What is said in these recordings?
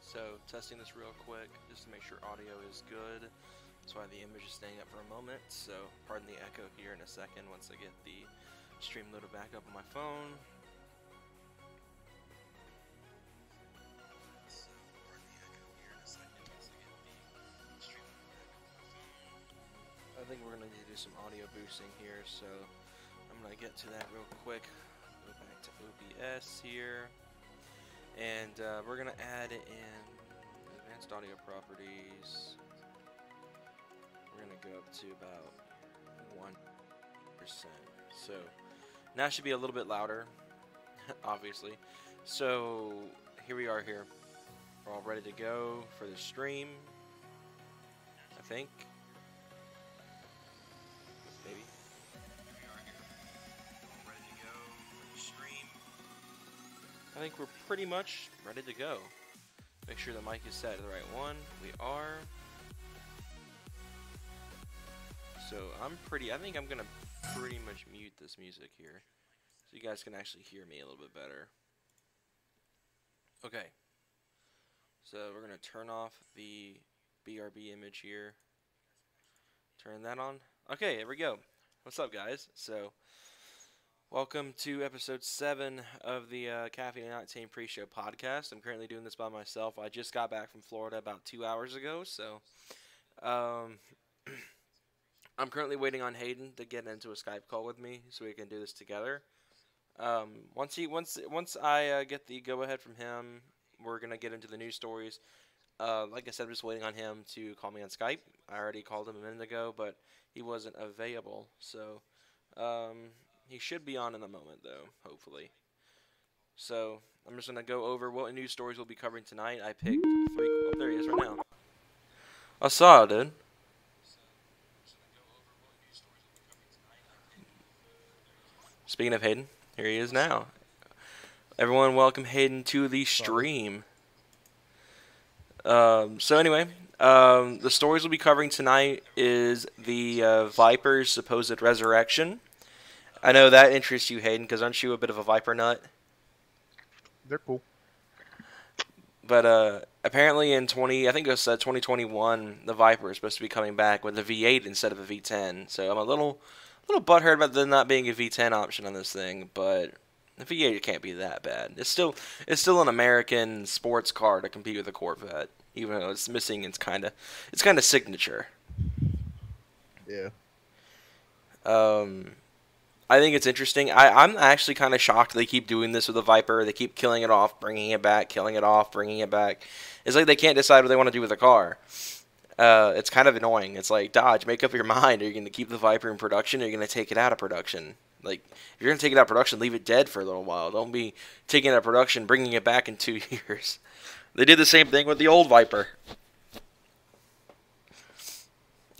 So testing this real quick just to make sure audio is good. That's why the image is staying up for a moment. So pardon the echo here in a second once I get the stream loaded back up on my phone. I think we're going to need to do some audio boosting here, so I'm going to get to that real quick. Go back to OBS here. And we're going to add in advanced audio properties. We're going to go up to about 1%. So now it should be a little bit louder, obviously. So here we are here. We're all ready to go for the stream, I think. Maybe. Here we are here. All ready to go for the stream. I think we're pretty much ready to go. Make sure the mic is set to the right one. We are. So I think I'm gonna pretty much mute this music here, so you guys can actually hear me a little bit better. Okay. So we're gonna turn off the BRB image here. Turn that on. Okay, here we go. What's up, guys? So, welcome to episode 7 of the Caffeine and Octane Pre-Show podcast. I'm currently doing this by myself. I just got back from Florida about 2 hours ago, so I'm currently waiting on Hayden to get into a Skype call with me so we can do this together. Once I get the go-ahead from him, we're gonna get into the news stories. Like I said, I'm just waiting on him to call me on Skype. I already called him a minute ago, but he wasn't available, so he should be on in a moment, though, hopefully. So I'm just gonna go over what news stories we'll be covering tonight. I picked 3. Oh, there he is right now. I saw it, dude. Speaking of Hayden, here he is now. Everyone, welcome Hayden to the stream. So anyway, the stories we'll be covering tonight is the Viper's supposed resurrection. I know that interests you, Hayden, because aren't you a bit of a Viper nut? They're cool. But apparently in 2021, the Viper is supposed to be coming back with a V8 instead of a V10. So I'm a little butthurt about there not being a V10 option on this thing, but the V8 can't be that bad. It's still an American sports car to compete with a Corvette, even though it's missing its kind of signature. Yeah. I think it's interesting. I'm actually kind of shocked they keep doing this with the Viper. They keep killing it off, bringing it back, killing it off, bringing it back. It's like they can't decide what they want to do with the car. It's kind of annoying. It's like, Dodge, make up your mind. Are you going to keep the Viper in production, or are you going to take it out of production? Like, if you're going to take it out of production, leave it dead for a little while. Don't be taking it out of production, bringing it back in 2 years. They did the same thing with the old Viper.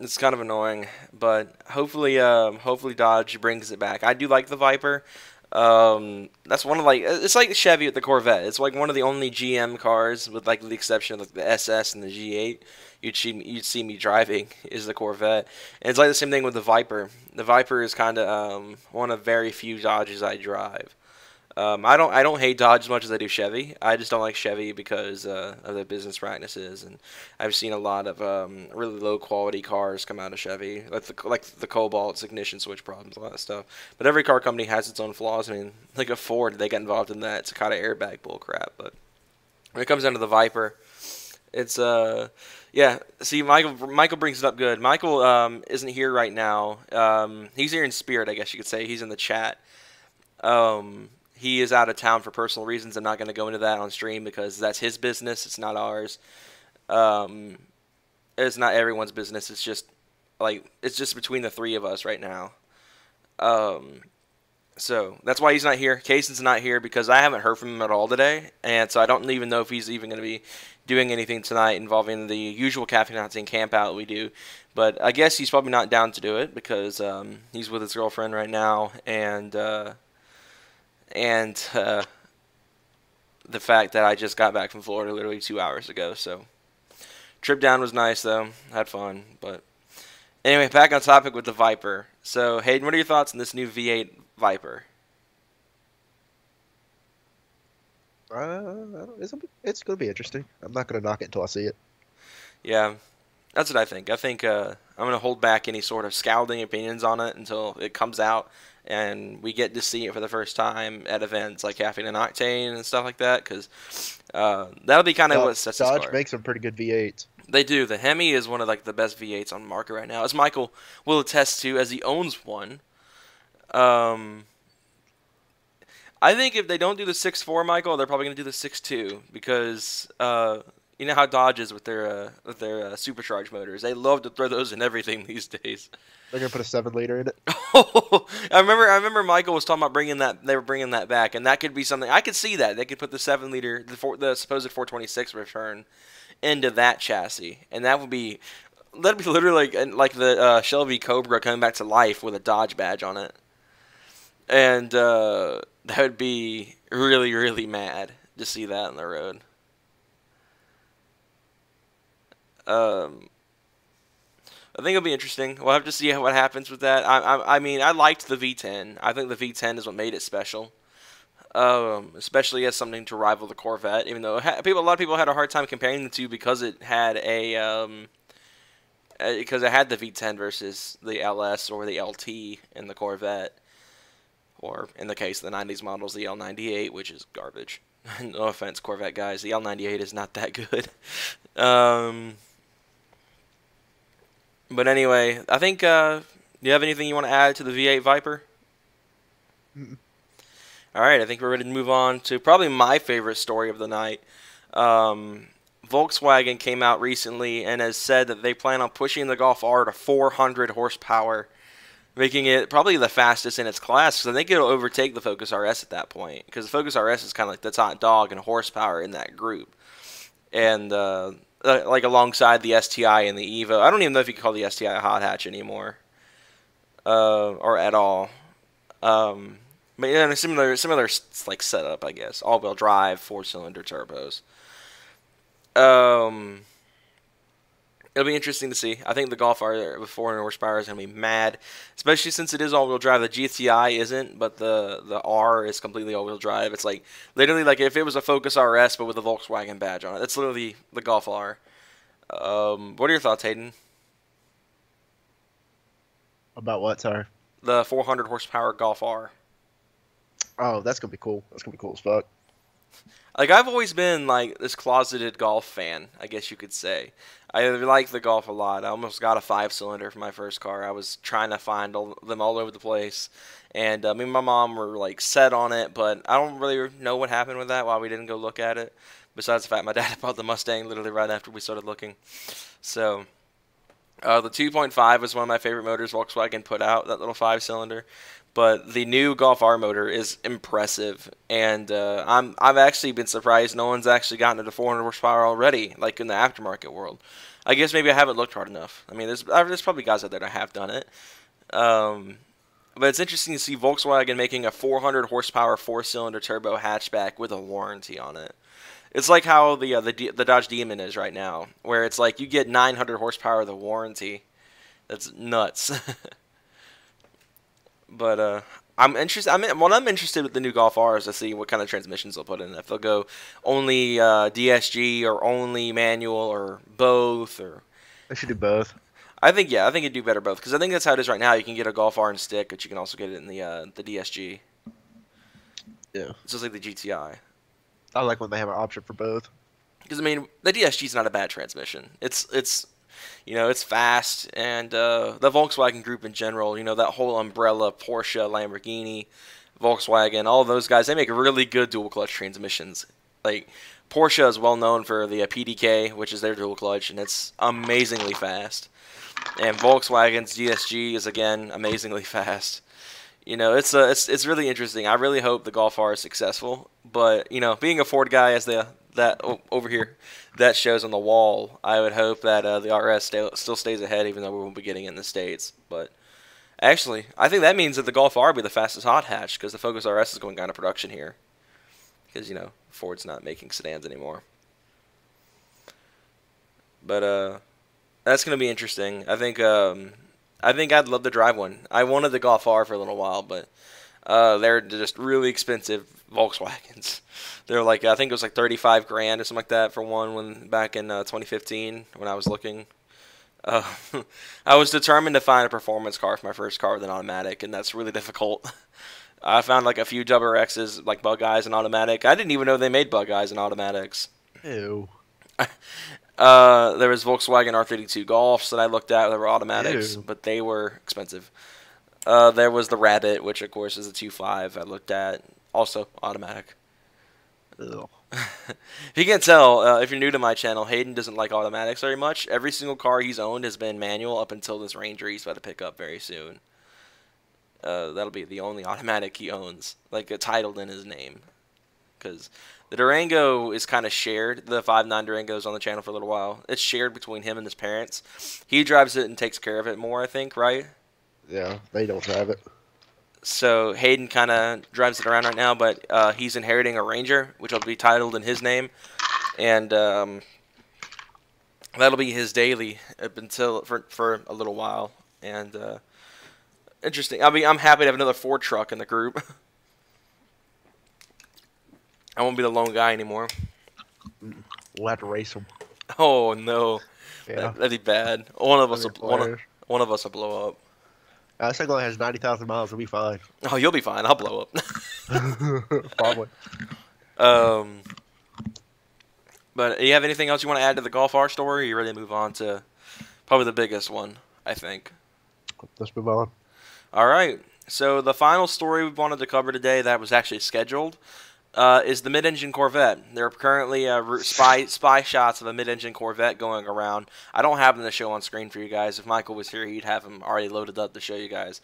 It's kind of annoying, but hopefully Dodge brings it back. I do like the Viper. That's one of it's like the Chevy with the Corvette. It's like one of the only GM cars, with like the exception of the SS and the G8, you'd see me driving is the Corvette. And it's like the same thing with the Viper. The Viper is kind of one of very few Dodges I drive. I don't hate Dodge as much as I do Chevy. I just don't like Chevy because of the business practices, and I've seen a lot of really low quality cars come out of Chevy, like the Cobalt's ignition switch problems, a lot of stuff. But every car company has its own flaws. I mean, like a Ford, they got involved in that. It's a kind of airbag bull crap. But when it comes down to the Viper, it's yeah. See, Michael brings it up good. Michael isn't here right now. He's here in spirit, I guess you could say. He's in the chat. He is out of town for personal reasons. I'm not going to go into that on stream because that's his business. It's not ours. It's not everyone's business. It's just between the 3 of us right now. So that's why he's not here. Kaysen's not here because I haven't heard from him at all today, and so I don't even know if he's even going to be doing anything tonight involving the usual Caffeine and camp out we do. But I guess he's probably not down to do it because he's with his girlfriend right now, and the fact that I just got back from Florida literally 2 hours ago. So trip down was nice though, had fun. But anyway, back on topic with the Viper. So Hayden, what are your thoughts on this new V8 Viper? It's going to be interesting. I'm not going to knock it until I see it. Yeah, that's what I think. I think I'm going to hold back any sort of scouting opinions on it until it comes out and we get to see it for the first time at events like Caffeine and Octane and stuff like that, because that'll be kind of what sets this Dodge car. makes some pretty good V8s. They do. The Hemi is one of like the best V8s on the market right now, as Michael will attest to, as he owns one. Um, I think if they don't do the 6.4, Michael, they're probably going to do the 6.2 because you know how Dodge is with their supercharged motors. They love to throw those in everything these days. They're going to put a 7-liter in it. I remember Michael was talking about bringing that. They were bringing that back, and that could be something. I could see that they could put the 7-liter, the supposed 426 return, into that chassis, and that'd be literally like the Shelby Cobra coming back to life with a Dodge badge on it, and that would be really, really mad to see that on the road. I think it'll be interesting. We'll have to see what happens with that. I mean, I liked the V10. I think the V10 is what made it special, especially as something to rival the Corvette. Even though a lot of people had a hard time comparing the two because it had because it had the V10 versus the LS or the LT in the Corvette, or in the case of the 90s models, the L98, which is garbage. No offense, Corvette guys, the L98 is not that good. But anyway, I think, do you have anything you want to add to the V8 Viper? Mm-mm. All right, I think we're ready to move on to probably my favorite story of the night. Volkswagen came out recently and has said that they plan on pushing the Golf R to 400 horsepower, making it probably the fastest in its class, because I think it'll overtake the Focus RS at that point, because the Focus RS is kind of like the top dog in horsepower in that group. And like alongside the STI and the Evo. I don't even know if you can call the STI a hot hatch anymore, or at all. But yeah, similar like setup, I guess. All-wheel drive, 4-cylinder turbos. It'll be interesting to see. I think the Golf R with 400 horsepower is going to be mad, especially since it is all-wheel drive. The GTI isn't, but the R is completely all-wheel drive. It's like literally like if it was a Focus RS but with a Volkswagen badge on it. That's literally the Golf R. What are your thoughts, Hayden? About what, sorry? The 400 horsepower Golf R. Oh, that's going to be cool. That's going to be cool as fuck. Like, I've always been, like, this closeted Golf fan, I guess you could say. I like the Golf a lot. I almost got a 5-cylinder for my first car. I was trying to find them all over the place. And me and my mom were, like, set on it, but I don't really know what happened with that, why we didn't go look at it. Besides the fact my dad bought the Mustang literally right after we started looking. So, the 2.5 was one of my favorite motors Volkswagen put out, that little 5-cylinder. But the new Golf R motor is impressive, and I've actually been surprised no one's actually gotten it to 400 horsepower already, like in the aftermarket world. I guess maybe I haven't looked hard enough. I mean, there's probably guys out there that have done it. But it's interesting to see Volkswagen making a 400 horsepower 4-cylinder turbo hatchback with a warranty on it. It's like how the Dodge Demon is right now, where it's like you get 900 horsepower with a warranty. That's nuts. But I'm interested. What I'm interested with the new Golf R is to see what kind of transmissions they'll put in. If they'll go only DSG or only manual or both, or They should do both. I think it'd do better both, because I think that's how it is right now. You can get a Golf R in stick, but you can also get it in the DSG. Yeah, It's just like the GTI. I like when they have an option for both. Because I mean, the DSG is not a bad transmission. It's you know, it's fast, and the Volkswagen group in general, you know, that whole umbrella, Porsche, Lamborghini, Volkswagen, all those guys, they make really good dual clutch transmissions. Like, Porsche is well known for the PDK, which is their dual clutch, and it's amazingly fast. And Volkswagen's DSG is, again, amazingly fast. You know, it's really interesting. I really hope the Golf R is successful, but, you know, being a Ford guy, as over here, that shows on the wall, I would hope that the RS still stays ahead, even though we won't be getting it in the States. But actually, I think that means that the Golf R will be the fastest hot hatch, because the Focus RS is going out of production here, because, you know, Ford's not making sedans anymore. But that's going to be interesting. I think I'd love to drive one. I wanted the Golf R for a little while, but They're just really expensive Volkswagens. They're like, I think it was like 35 grand or something like that for one when back in 2015 when I was looking. Uh, I was determined to find a performance car for my first car with an automatic, and that's really difficult. I found like a few WRXs, like bug eyes and automatic. I didn't even know they made bug eyes and automatics. Ew. There was Volkswagen R32 Golfs that I looked at that were automatics, Ew. but they were expensive. There was the Rabbit, which of course is a 2.5 I looked at, also automatic. Ew. If you can't tell, if you're new to my channel, Hayden doesn't like automatics very much. Every single car he's owned has been manual up until this Ranger he's about to pick up very soon. That'll be the only automatic he owns, like titled in his name. Because the Durango is kind of shared. The 5.9 Durango is on the channel for a little while. It's shared between him and his parents. He drives it and takes care of it more, I think, right? Yeah, they don't drive it. So Hayden kind of drives it around right now, but he's inheriting a Ranger, which will be titled in his name, and that'll be his daily up until for a little while. And interesting. I mean, I'm happy to have another Ford truck in the group. I won't be the lone guy anymore. We'll have to race them. Oh no, Yeah. that'd be bad. One of us will Players. one of us will blow up. Second one has 90,000 miles. It'll be fine. Oh, you'll be fine. I'll blow up. Probably. But do you have anything else you want to add to the Golf R story? Or you ready to move on to probably the biggest one, I think. Let's move on. All right. So the final story we wanted to cover today that was actually scheduled is the mid-engine Corvette. There are currently spy shots of a mid-engine Corvette going around. I don't have them to show on screen for you guys. If Michael was here, he'd have them already loaded up to show you guys.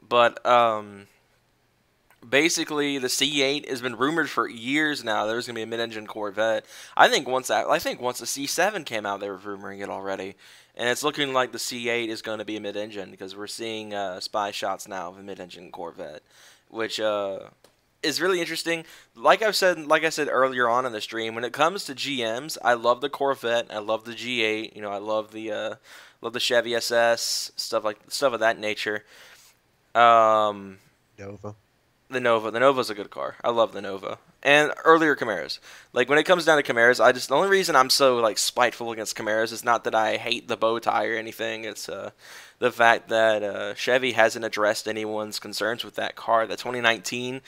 But basically, the C8 has been rumored for years now. There's going to be a mid-engine Corvette. I think once the C7 came out, they were rumoring it already. And it's looking like the C8 is going to be a mid-engine because we're seeing spy shots now of a mid-engine Corvette, which is really interesting. Like I said earlier on in the stream, when it comes to GMs, I love the Corvette, I love the G8, I love the Chevy SS, stuff of that nature. Nova. The Nova's a good car. I love the Nova. And earlier Camaros. Like when it comes down to Camaros, the only reason I'm so like spiteful against Camaros is not that I hate the bow tie or anything. It's the fact that Chevy hasn't addressed anyone's concerns with that car. The 2019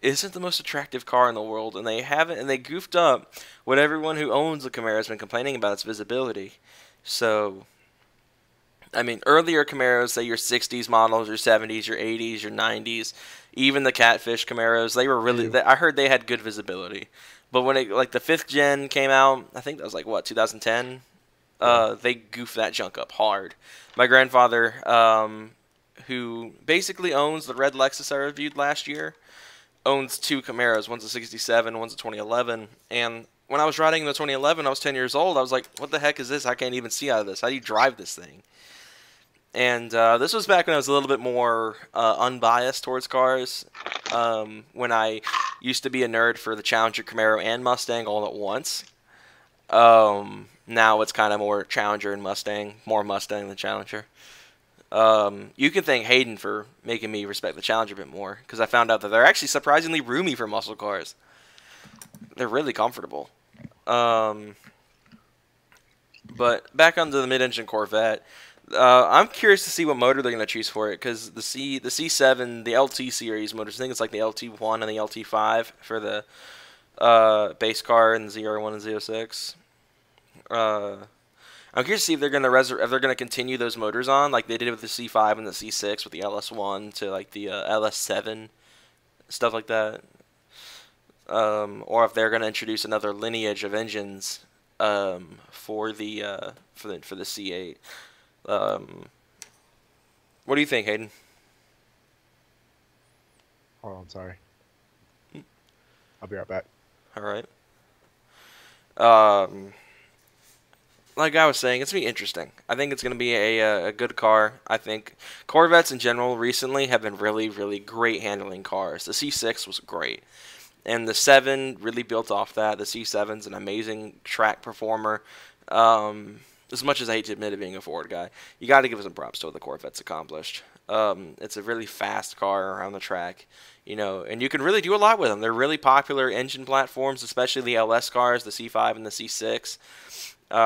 isn't the most attractive car in the world, and they haven't, and they goofed up what everyone who owns the Camaro has been complaining about, its visibility. So, I mean, earlier Camaros, say your 60s models, your 70s, your 80s, your 90s, even the Catfish Camaros, they were really, I heard they had good visibility. But when the 5th gen came out, I think that was 2010, they goofed that junk up hard. My grandfather, who basically owns the red Lexus I reviewed last year, owns 2 Camaros. One's a 67, one's a 2011. And when I was riding the 2011, I was 10 years old. I was like, what the heck is this? I can't even see out of this. How do you drive this thing? And this was back when I was a little bit more unbiased towards cars. When I used to be a nerd for the Challenger, Camaro, and Mustang all at once. Now it's kind of more Challenger and Mustang. More Mustang than Challenger. You can thank Hayden for making me respect the Challenger a bit more, because I found out that they're actually surprisingly roomy for muscle cars. They're really comfortable. But back onto the mid-engine Corvette, I'm curious to see what motor they're going to choose for it, because the C7, the LT series motors, I think it's like the LT1 and the LT5 for the base car in the Z01 and Z06. I'm curious to see if they're gonna continue those motors on like they did with the C5 and the C6 with the LS1 to like the LS7, stuff like that, or if they're gonna introduce another lineage of engines for the C8. What do you think, Hayden? Oh, I'm sorry. I'll be right back. All right. Like I was saying, it's going to be interesting. I think it's going to be a good car. I think Corvettes in general recently have been really, really great handling cars. The C6 was great. And the 7 really built off that. The C7's an amazing track performer. As much as I hate to admit it being a Ford guy, you got to give some props to what the Corvette's accomplished. It's a really fast car around the track, and you can really do a lot with them. They're really popular engine platforms, especially the LS cars, the C5 and the C6.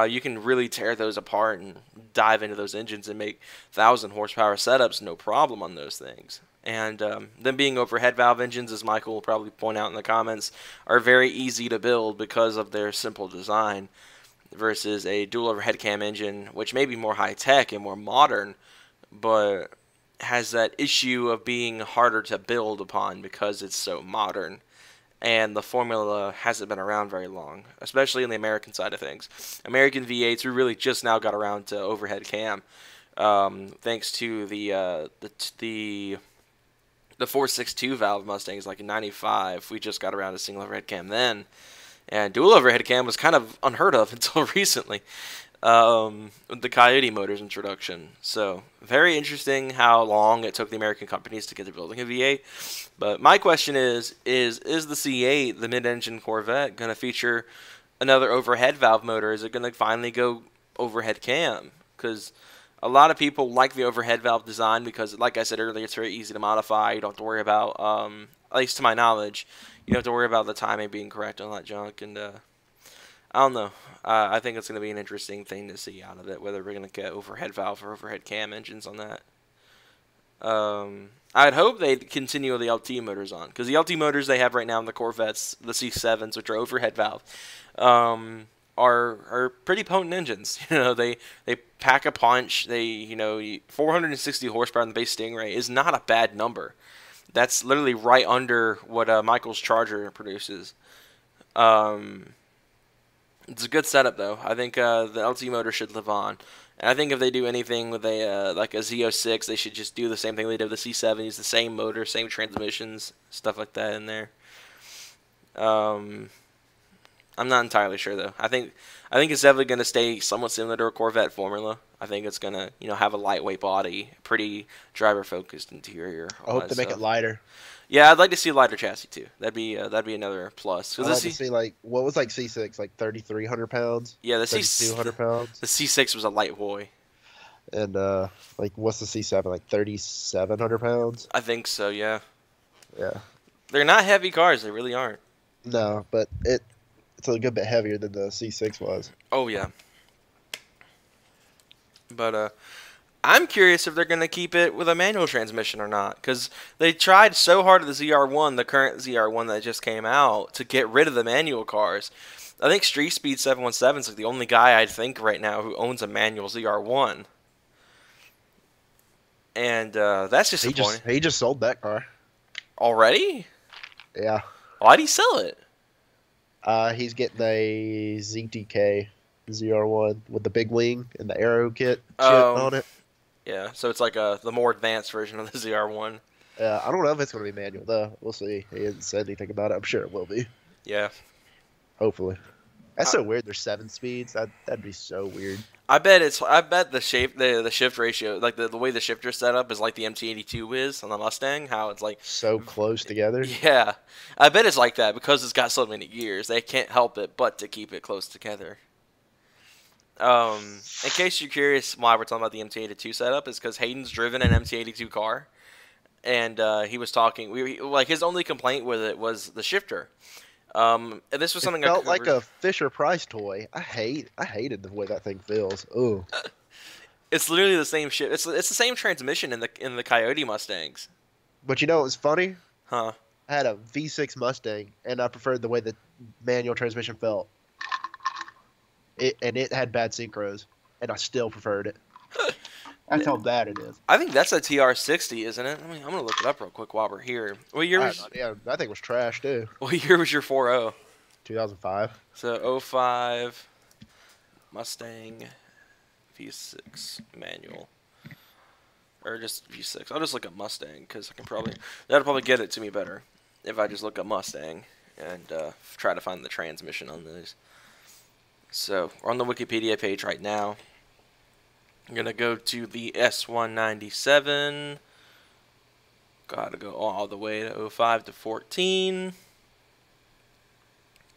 You can really tear those apart and dive into those engines and make 1,000 horsepower setups no problem on those things. And them being overhead valve engines, as Michael will probably point out in the comments, are very easy to build because of their simple design versus a dual overhead cam engine, which may be more high-tech and more modern, but has that issue of being harder to build upon because it's so modern. And the formula hasn't been around very long, especially in the American side of things. American V8s, we really just now got around to overhead cam, thanks to the 4.62 valve Mustangs, like in '95. We just got around to single overhead cam then, and dual overhead cam was kind of unheard of until recently, with the Coyote Motors introduction. So very interesting how long it took the American companies to get to building a V8. But my question is the C8, the mid-engine Corvette, going to feature another overhead valve motor? Is it going to finally go overhead cam? Because a lot of people like the overhead valve design because, like I said earlier, it's very easy to modify. You don't have to worry about, at least to my knowledge, you don't have to worry about the timing being correct on that junk. And I don't know. I think it's going to be an interesting thing to see out of it, whether we're going to get overhead valve or overhead cam engines on that. I'd hope they'd continue the LT motors on, because the LT motors they have right now in the Corvettes, the C7s, which are overhead valve, are pretty potent engines. They pack a punch. 460 horsepower on the base Stingray is not a bad number. That's literally right under what Michael's Charger produces. It's a good setup, though. I think the LT motor should live on. And I think if they do anything with a Z06, they should just do the same thing they did with the C7. Use the same motor, same transmissions, stuff like that in there. I'm not entirely sure, though. I think it's definitely going to stay somewhat similar to a Corvette formula. I think it's going to have a lightweight body, pretty driver-focused interior. I hope they make it lighter. Yeah, I'd like to see a lighter chassis too. That'd be another plus. I'd like to see what was C6, like 3,300 pounds. Yeah, the 3,200 pounds. The C6 was a light boy. And what's the C7, like 3,700 pounds? I think so. Yeah. Yeah. They're not heavy cars. They really aren't. No, but it's a good bit heavier than the C6 was. Oh yeah. But I'm curious if they're going to keep it with a manual transmission or not, because they tried so hard at the ZR1, the current ZR1 that just came out, to get rid of the manual cars. I think Street Speed 717 is like the only guy I think right now who owns a manual ZR1. And that's disappointing. He just sold that car. Already? Yeah. Why'd he sell it? He's getting a ZTK ZR1 with the big wing and the aero kit shit on it. Yeah, so it's like the more advanced version of the ZR1. I don't know if it's going to be manual, though. We'll see. He hasn't said anything about it. I'm sure it will be. Yeah. Hopefully. That's so weird. There's 7 speeds. That'd be so weird. I bet the shift ratio, like the way the shifter's set up is like the MT82 is on the Mustang, how it's like so close together. Yeah. I bet it's like that because it's got so many gears. They can't help it but to keep it close together. In case you're curious why we're talking about the MT82 setup, is because Hayden's driven an MT82 car, and he was talking. His only complaint with it was the shifter. And this was something it felt like a Fisher Price toy. I hated the way that thing feels. Ooh. It's literally the same shit. It's the same transmission in the Coyote Mustangs. But you know what was funny? Huh? I had a V6 Mustang, and I preferred the way the manual transmission felt. It had bad synchros, and I still preferred it. That's how bad it is. I think that's a TR60, isn't it? I'm gonna look it up real quick while we're here. What year was? Yeah, that thing was trash too. What year was your 4.0? 2005. So 05 Mustang V6 manual, or just V6. I'll just look up Mustang because that'll probably get it to me better if I just look up Mustang and try to find the transmission on these. So we're on the Wikipedia page right now. I'm going to go to the S197. Got to go all the way to 05 to 14.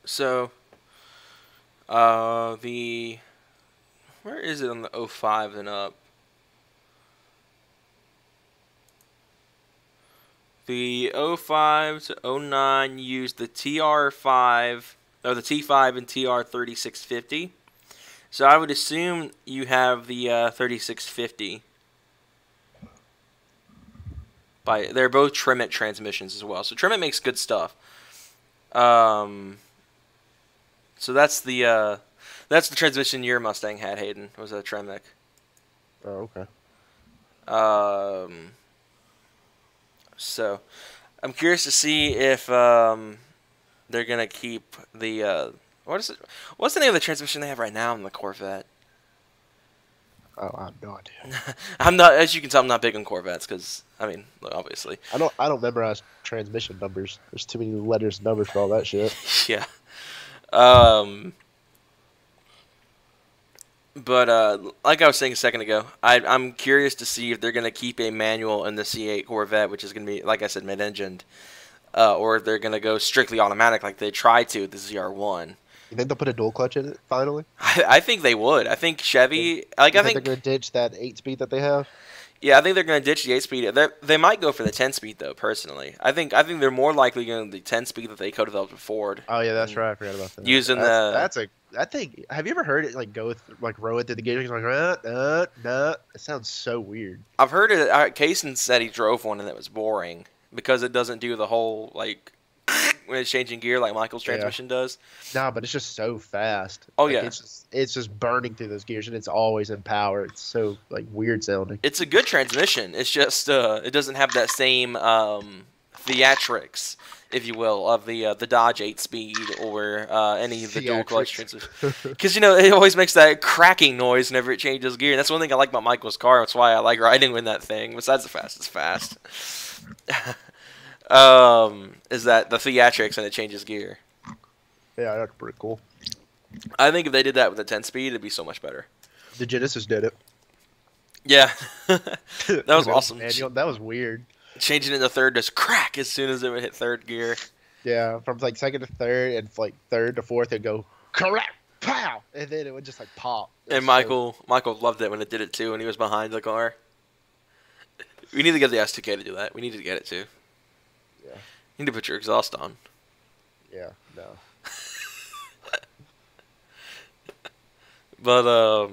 So, where is it on the 05 and up? The '05 to '09 used the TR5, or the T5 and TR3650. So I would assume you have the 3650. They're both Tremont transmissions as well. So Tremont makes good stuff. So that's the transmission your Mustang had, Hayden. Was a Tremec. Oh, okay. So I'm curious to see if they're gonna keep the What's the name of the transmission they have right now in the Corvette? Oh, I have no idea. I'm not, as you can tell, I'm not big on Corvettes because, I mean, obviously. I don't memorize transmission numbers. There's too many letters and numbers for all that shit. Yeah. But like I was saying a second ago, I'm curious to see if they're gonna keep a manual in the C8 Corvette, which is gonna be, like I said, mid-engined, or if they're gonna go strictly automatic like they tried to with the ZR1. You think they'll put a dual clutch in it finally? I think they would. I think Chevy, I think they're gonna ditch that 8-speed that they have. Yeah, I think they're going to ditch the 8-speed. They might go for the 10-speed though. Personally, I think they're more likely going to the 10-speed that they co-developed with Ford. Oh yeah, that's right. I forgot about that. Using I think. Have you ever heard it like go like row it through the gears like It sounds so weird. I've heard it. Kaysen said he drove one and it was boring because it doesn't do the whole like when it's changing gear like Michael's transmission does. Nah, but it's just so fast. Oh like, yeah, it's just burning through those gears and it's always in power. It's so like weird sounding. It's a good transmission. It's just it doesn't have that same theatrics, if you will, of the Dodge 8-speed or any of the dual clutch transmissions. Because it always makes that cracking noise whenever it changes gear. And that's one thing I like about Michael's car. That's why I like riding with that thing. Besides the fact it's fast. Is that the theatrics and it changes gear. Yeah, that's pretty cool. I think if they did that with a 10-speed, it'd be so much better. The Genesis did it. Yeah. That was awesome. Manual, that was weird. Changing it to third, just crack as soon as it would hit third gear. Yeah, from like second to third, and like third to fourth, it'd go crack, pow, and then it would just like pop. And Michael loved it when it did it too, and he was behind the car. We need to get the S2K to do that. We need to get it too. Yeah. You need to put your exhaust on. Yeah, no. But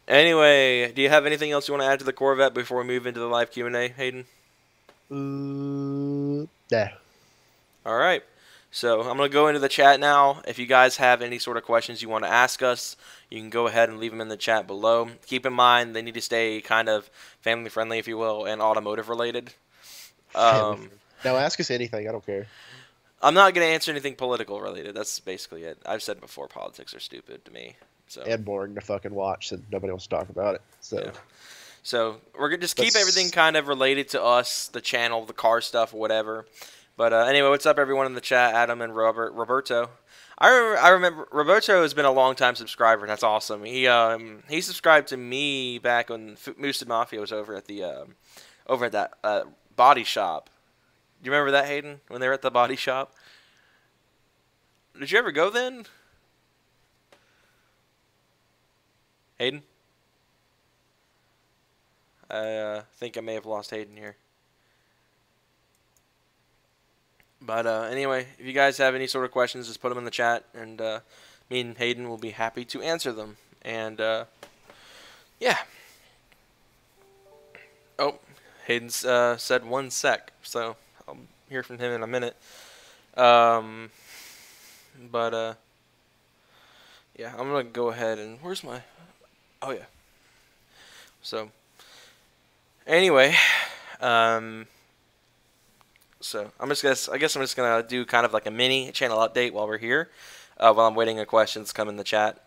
anyway, do you have anything else you want to add to the Corvette before we move into the live Q&A, Hayden? Yeah. All right. So I'm going to go into the chat now. If you guys have any sort of questions you want to ask us, you can go ahead and leave them in the chat below. Keep in mind, they need to stay kind of family-friendly, if you will, and automotive-related. No, ask us anything. I don't care. I'm not going to answer anything political-related. That's basically it. I've said before, politics are stupid to me. So. And boring to fucking watch, and nobody wants to talk about it. So, yeah. So we're going to just keep everything kind of related to us, the channel, the car stuff, whatever. But anyway, what's up, everyone in the chat? Adam and Roberto. I remember Roberto has been a long-time subscriber. That's awesome. He subscribed to me back when Moosted Mafia was over at that body shop. Do you remember that, Hayden? When they were at the body shop? Did you ever go then? Hayden? I think I may have lost Hayden here. But anyway, if you guys have any sort of questions, just put them in the chat, and me and Hayden will be happy to answer them. And yeah. Oh, Hayden's said 1 sec, so I'll hear from him in a minute. But yeah, I'm gonna go ahead and where's my? Oh yeah. So anyway, so I guess I'm just gonna do kind of like a mini channel update while we're here, while I'm waiting for questions to come in the chat.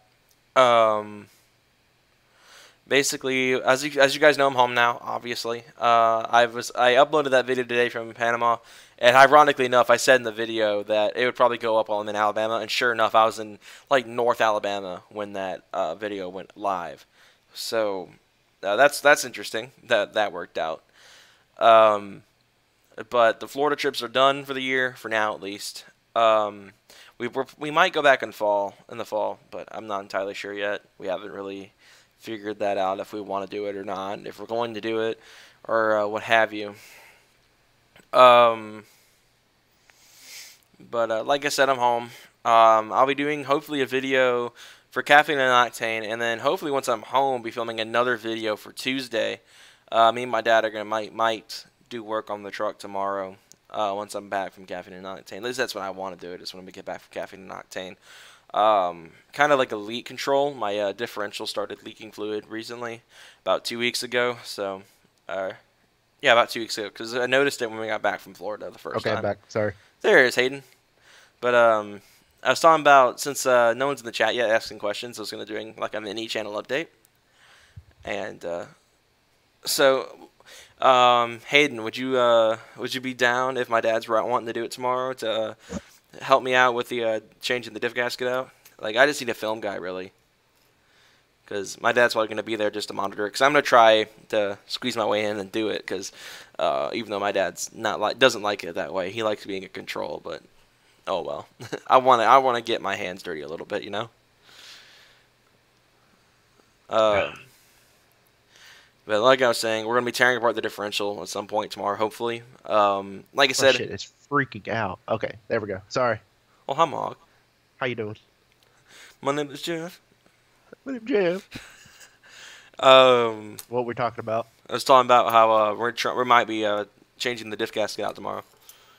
Basically, as you guys know, I'm home now. Obviously, I uploaded that video today from Panama, and ironically enough, I said in the video that it would probably go up while I'm in Alabama, and sure enough, I was in like North Alabama when that video went live. So that's interesting that worked out. But the Florida trips are done for the year, for now at least. We might go back in the fall, but I'm not entirely sure yet. We haven't really figured that out if we want to do it or not, if we're going to do it, or what have you. Um, but like I said, I'm home. I'll be doing hopefully a video for Caffeine and Octane, and then hopefully once I'm home, be filming another video for Tuesday. Me and my dad are gonna might do work on the truck tomorrow. Once I'm back from Caffeine and Octane, at least that's what I want to do. I just want to get back from Caffeine and Octane. Kind of like a leak control. My differential started leaking fluid recently, about 2 weeks ago. So, yeah, about 2 weeks ago, because I noticed it when we got back from Florida the first time. Okay, back. Sorry. There it is, Hayden. But I was talking about, since no one's in the chat yet asking questions, I was going to doing like a mini channel update. And so, Hayden, would you be down if my dad's wanting to do it tomorrow to help me out with the changing the diff gasket out? Like, I just need a film guy, really, because my dad's probably going to be there just to monitor it. Because I'm going to try to squeeze my way in and do it. Because even though my dad's doesn't like it that way, he likes being in control. But oh well, I want to get my hands dirty a little bit, you know. But like I was saying, we're going to be tearing apart the differential at some point tomorrow, hopefully. Like I said... Oh, shit, it's freaking out. Okay, there we go. Sorry. Oh, hi, Mark. How you doing? My name is Jeff. My name's Jeff. What we're talking about? I was talking about how we might be changing the diff gasket out tomorrow.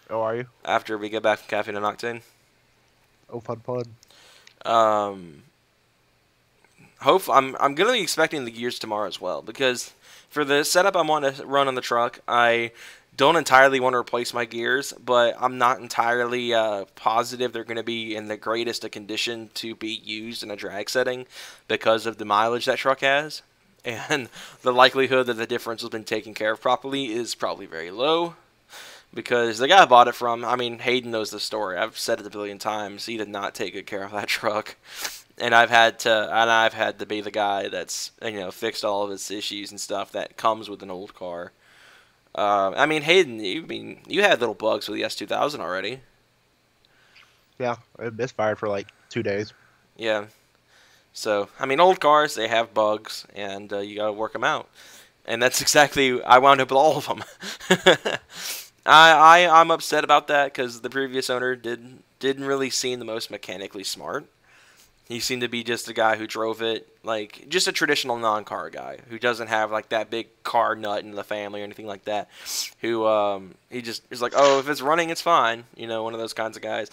Oh, are you? After we get back from Caffeine and Octane. Oh, fun. I'm gonna be expecting the gears tomorrow as well, because for the setup I want to run on the truck, I don't entirely want to replace my gears, but I'm not entirely positive they're going to be in the greatest of condition to be used in a drag setting because of the mileage that truck has, and the likelihood that the differential's been taken care of properly is probably very low. Because the guy I bought it from, I mean, Hayden knows the story. I've said it a billion times. He did not take good care of that truck. And I've had to be the guy that's, fixed all of its issues and stuff that comes with an old car. I mean, Hayden, you had little bugs with the S2000 already. Yeah, it misfired for like 2 days. Yeah. So, I mean, old cars, they have bugs, and you gotta work them out. And that's exactly, I wound up with all of them. I'm upset about that because the previous owner didn't really seem the most mechanically smart. He seemed to be just a guy who drove it, like, just a traditional non-car guy who doesn't have, like, that big car nut in the family or anything like that. Who, he just is like, oh, if it's running, it's fine. One of those kinds of guys.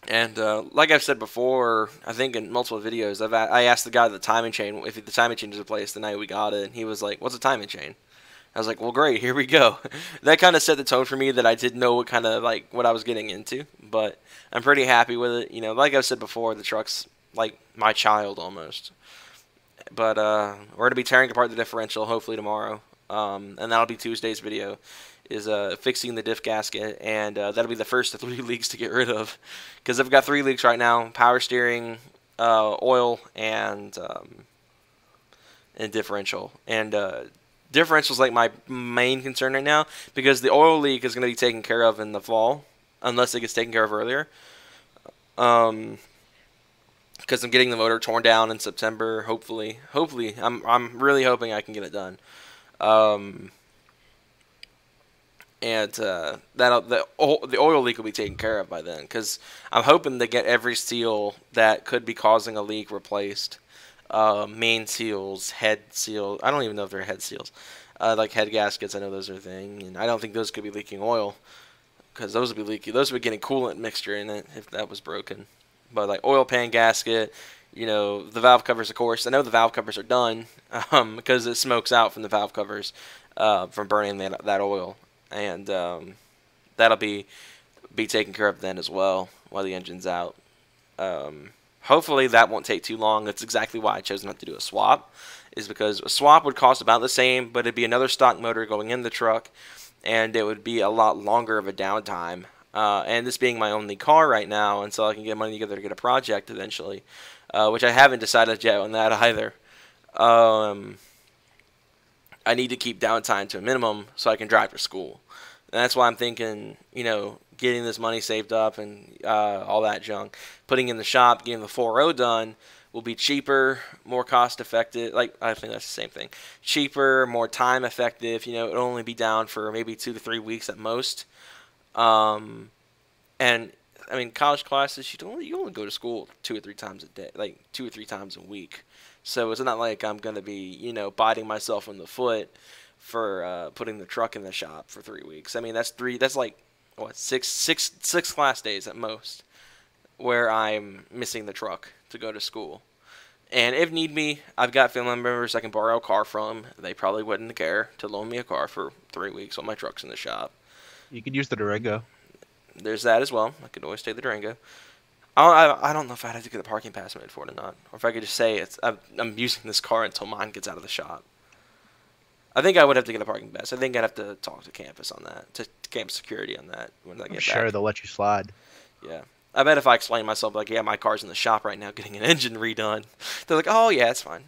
And, like I've said before, I think in multiple videos, I asked the guy the timing chain if the timing chain was replaced the night we got it, and he was like, what's a timing chain? I was like, well, great, here we go. That kind of set the tone for me that I didn't know what I was getting into, but I'm pretty happy with it. Like I've said before, the truck's like my child almost. But we're going to be tearing apart the differential hopefully tomorrow, and that'll be Tuesday's video, is fixing the diff gasket, and that'll be the first of 3 leaks to get rid of, because I've got 3 leaks right now: power steering, oil, and differential. And differential's like my main concern right now, because the oil leak is going to be taken care of in the fall, unless it gets taken care of earlier. Because I'm getting the motor torn down in September. Hopefully, I'm really hoping I can get it done. And the oil leak will be taken care of by then, because I'm hoping to get every seal that could be causing a leak replaced. Main seals, head seals. I don't even know if they're head seals. Like head gaskets, I know those are a thing, and I don't think those could be leaking oil, because those would be leaky. Those would be getting coolant mixture in it if that was broken. But like oil pan gasket, the valve covers, of course. I know the valve covers are done because it smokes out from the valve covers from burning that oil, and that'll be taken care of then as well while the engine's out. Hopefully that won't take too long. That's exactly why I chose not to do a swap, is because a swap would cost about the same, but it'd be another stock motor going in the truck, and it would be a lot longer of a downtime. And this being my only car right now, and so I can get money together to get a project eventually, which I haven't decided yet on that either. I need to keep downtime to a minimum so I can drive to school. And that's why I'm thinking, getting this money saved up and all that junk, putting in the shop, getting the 4.0 done will be cheaper, more cost effective. Like, I think that's the same thing. Cheaper, more time effective. You know, it'll only be down for maybe 2 to 3 weeks at most. And I mean, college classes, you only go to school 2 or 3 times a day, like 2 or 3 times a week. So it's not like I'm gonna be, biting myself in the foot for putting the truck in the shop for 3 weeks. I mean, that's three. That's like what six class days at most, where I'm missing the truck to go to school. And if need be, I've got family members I can borrow a car from. They probably wouldn't care to loan me a car for 3 weeks while my truck's in the shop. You can use the Durango. There's that as well. I could always take the Durango. I don't know if I'd have to get a parking pass made for it or not, or if I could just say I'm using this car until mine gets out of the shop. I think I would have to get a parking pass. I think I'd have to talk to campus on that, to campus security on that when I get back. I'm sure they'll let you slide. Yeah. I bet if I explain myself, like, yeah, my car's in the shop right now getting an engine redone, they're like, oh, yeah, it's fine.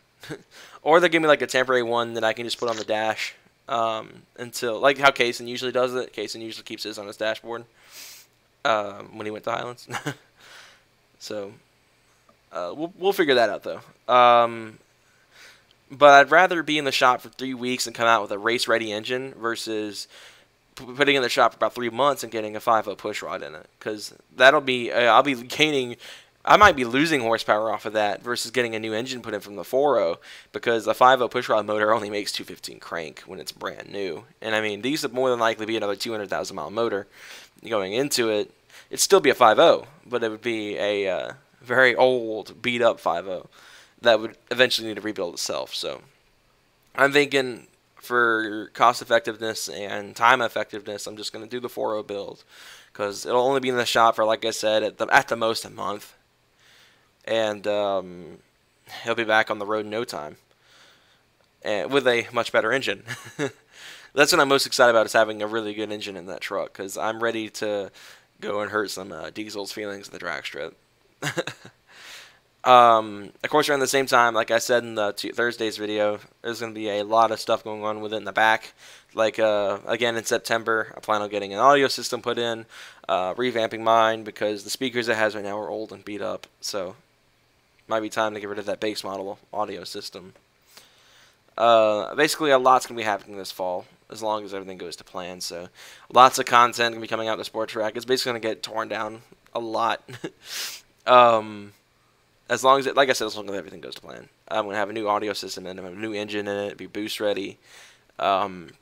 Or they'll give me, like, a temporary one that I can just put on the dash until, like how Kaysen usually does it. Kaysen usually keeps his on his dashboard when he went to Highlands. So, we'll figure that out, though. But I'd rather be in the shop for 3 weeks and come out with a race-ready engine versus putting it in the shop for about 3 months and getting a 5.0 pushrod in it. Because that'll be, I'll be gaining, I might be losing horsepower off of that versus getting a new engine put in from the 4.0, because a 5.0 pushrod motor only makes 215 crank when it's brand new. And I mean, these would more than likely be another 200,000 mile motor going into it. It'd still be a 5.0, but it would be a very old, beat-up 5.0 that would eventually need to rebuild itself. So I'm thinking for cost effectiveness and time effectiveness, I'm just going to do the 4.0 build, because it'll only be in the shop for, like I said, at the most a month. And he'll be back on the road in no time, and with a much better engine. That's what I'm most excited about, is having a really good engine in that truck, because I'm ready to go and hurt some Diesel's feelings in the drag strip. Of course, around the same time, like I said in the Thursday's video, there's going to be a lot of stuff going on with it in the back. Like, again, in September, I plan on getting an audio system put in, revamping mine, because the speakers it has right now are old and beat up. So, might be time to get rid of that base model audio system. Basically, a lot's going to be happening this fall, as long as everything goes to plan. So, lots of content going to be coming out the Sport Track. It's basically going to get torn down a lot. As long as like I said, as long as everything goes to plan. I'm going to have a new audio system in it, a new engine in it, be boost ready. I'm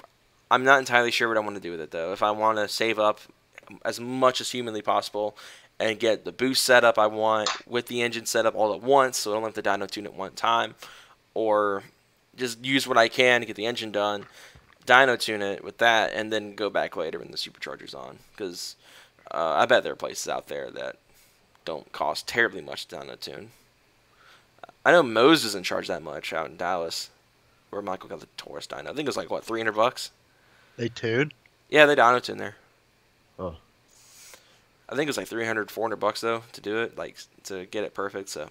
not entirely sure what I want to do with it, though. If I want to save up as much as humanly possible and get the boost setup I want with the engine set up all at once, so I don't have to dyno tune at one time, or just use what I can to get the engine done, dyno tune it with that, and then go back later when the supercharger's on. Because I bet there are places out there that don't cost terribly much to dyno tune. I know Moe's doesn't charge that much out in Dallas, where Michael got the Taurus dyno. I think it was like, what, $300? They tune? Yeah, they dyno tune there. Oh. I think it was like $300, $400 though to do it, like to get it perfect. So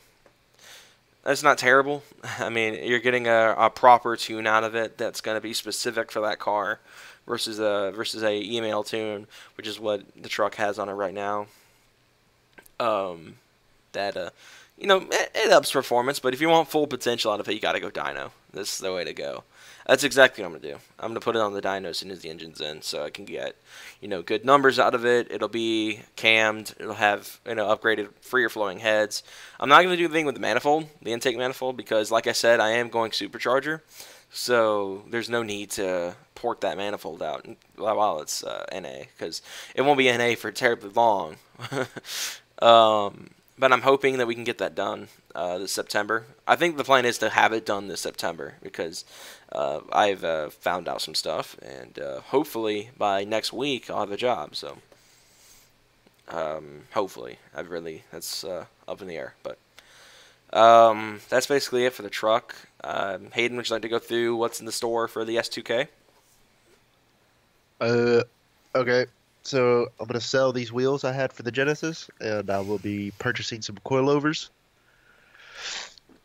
that's not terrible. I mean, you're getting a proper tune out of it that's going to be specific for that car, versus a email tune, which is what the truck has on it right now. It ups performance, but if you want full potential out of it, you got to go dyno. This is the way to go. That's exactly what I'm going to do. I'm going to put it on the dyno as soon as the engine's in, so I can get, good numbers out of it. It'll be cammed. It'll have, upgraded freer flowing heads. I'm not going to do the thing with the manifold, the intake manifold, because, like I said, I am going supercharger, so there's no need to port that manifold out while it's NA, because it won't be NA for terribly long. But I'm hoping that we can get that done this September. I think the plan is to have it done this September, because I've found out some stuff, and hopefully by next week I'll have a job. So hopefully, that's up in the air. But that's basically it for the truck. Hayden, would you like to go through what's in the store for the S2K? Okay. So I'm going to sell these wheels I had for the Genesis, and I will be purchasing some coilovers.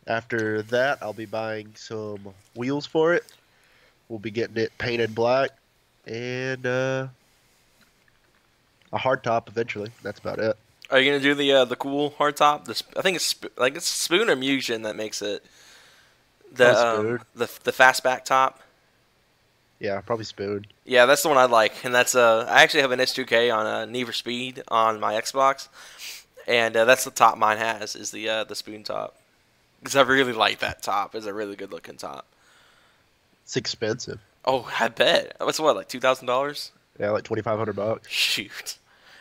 After that, I'll be buying some wheels for it. We'll be getting it painted black, and a hard top eventually. That's about it. Are you gonna do the cool hardtop? I think it's Spoon or Musion that makes it. The fastback top. Yeah, probably Spoon. Yeah, that's the one I like, and that's I actually have an S2K on Need for Speed on my Xbox, and that's the top mine has is the Spoon top, because I really like that top. It's a really good looking top. It's expensive. Oh, I bet. What's what, like $2,000? Yeah, like $2,500. Shoot,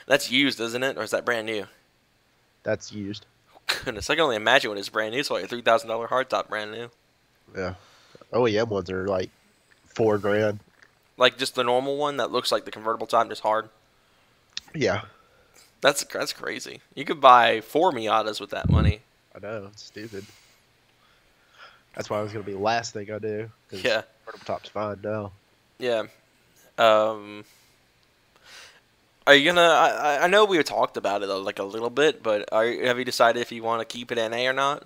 that's used, isn't it, or is that brand new? That's used. Oh, goodness, I can only imagine when it's brand new. It's like a $3,000 hardtop brand new. Yeah, OEM ones are like $4,000. Like just the normal one that looks like the convertible top, just hard. Yeah, That's crazy. You could buy 4 Miatas with that money. I know. It's stupid. That's why it was gonna be the last thing I do. Yeah. Convertible top's fine now. Yeah. Are you gonna? I know we talked about it like a little bit, but have you decided if you want to keep it NA or not?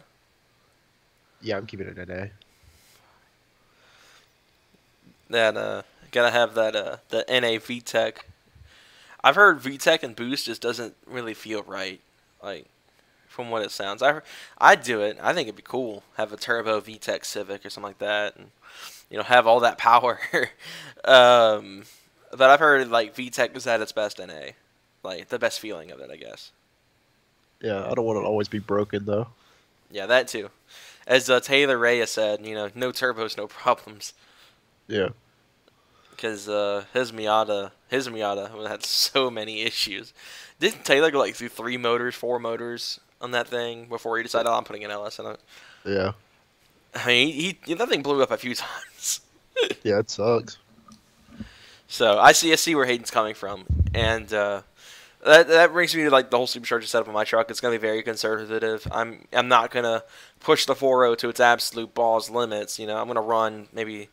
Yeah, I'm keeping it NA. That gotta have that the NA VTEC. I've heard VTEC and Boost just doesn't really feel right, like from what it sounds. I'd do it. I think it'd be cool. Have a turbo VTEC Civic or something like that, and have all that power. But I've heard like VTEC is at its best NA, like the best feeling of it, I guess. Yeah, I don't want it to always be broken though. Yeah, that too. As Taylor Reyes said, no turbos, no problems. Yeah. Because his Miata had so many issues. Didn't Taylor go like through 4 motors on that thing before he decided, I'm putting an LS in it? Yeah. I mean, that thing blew up a few times. Yeah, it sucks. So I see where Hayden's coming from, and that brings me to like the whole supercharger setup of my truck. It's gonna be very conservative. I'm not gonna push the 4.0 to its absolute balls limits. I'm gonna run maybe.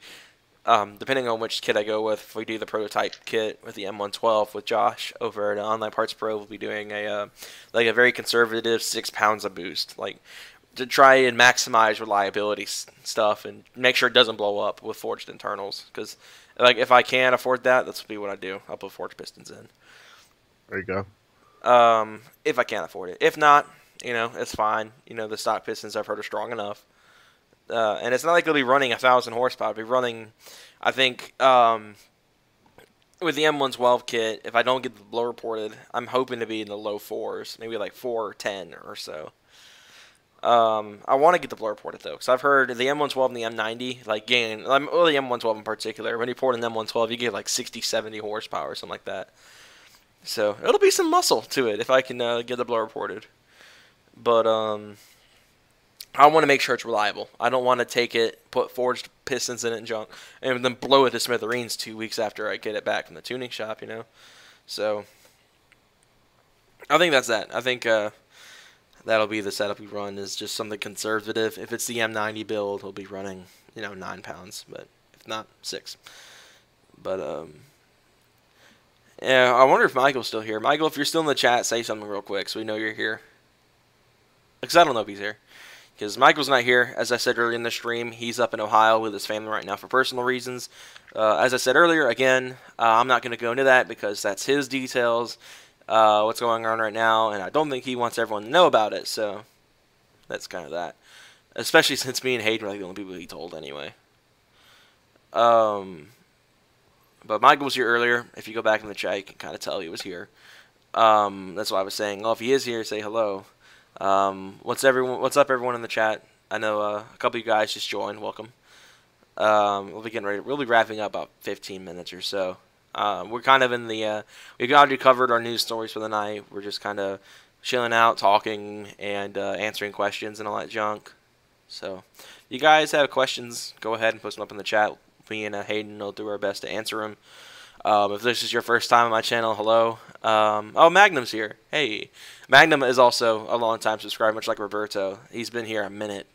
Depending on which kit I go with, if we do the prototype kit with the M112 with Josh over at Online Parts Pro, we'll be doing a very conservative 6 pounds of boost, like to try and maximize reliability stuff and make sure it doesn't blow up with forged internals. Because like if I can afford that, that's what I do. I'll put forged pistons in. There you go. If I can't afford it. If not, it's fine. The stock pistons I've heard are strong enough. And it's not like it'll be running 1,000 horsepower. It'll be running, I think, with the M112 kit, if I don't get the blow reported, I'm hoping to be in the low 4s, maybe like 410 or so. I want to get the blow reported, though, because I've heard the M112 and the M90, like, gain, the M112 in particular, when you port an M112, you get like 60, 70 horsepower or something like that. So it'll be some muscle to it if I can get the blow reported. But, I want to make sure it's reliable. I don't want to take it, put forged pistons in it and junk, and then blow it to smithereens 2 weeks after I get it back from the tuning shop, So, I think that's that. I think that'll be the setup we run, is just something conservative. If it's the M90 build, we'll be running, 9 pounds, but if not, 6. But, yeah, I wonder if Michael's still here. Michael, if you're still in the chat, say something real quick so we know you're here. Because I don't know if he's here. Because Michael's not here. As I said earlier in the stream, he's up in Ohio with his family right now for personal reasons. As I said earlier, again, I'm not going to go into that because that's his details, what's going on right now, and I don't think he wants everyone to know about it, so that's kind of that. Especially since me and Hayden are like the only people he told anyway. But Michael was here earlier. If you go back in the chat, you can kind of tell he was here. That's why I was saying, if he is here, say hello. What's up, everyone in the chat? I know a couple of you guys just joined. Welcome. We'll be getting ready. We'll be wrapping up about 15 minutes or so. We're kind of in the. We've already covered our news stories for the night. We're just kind of chilling out, talking, and answering questions and all that junk. So, if you guys have questions, go ahead and post them up in the chat. Me and Hayden will do our best to answer them. If this is your first time on my channel, hello. Magnum's here. Hey. Magnum is also a long-time subscriber, much like Roberto. He's been here a minute.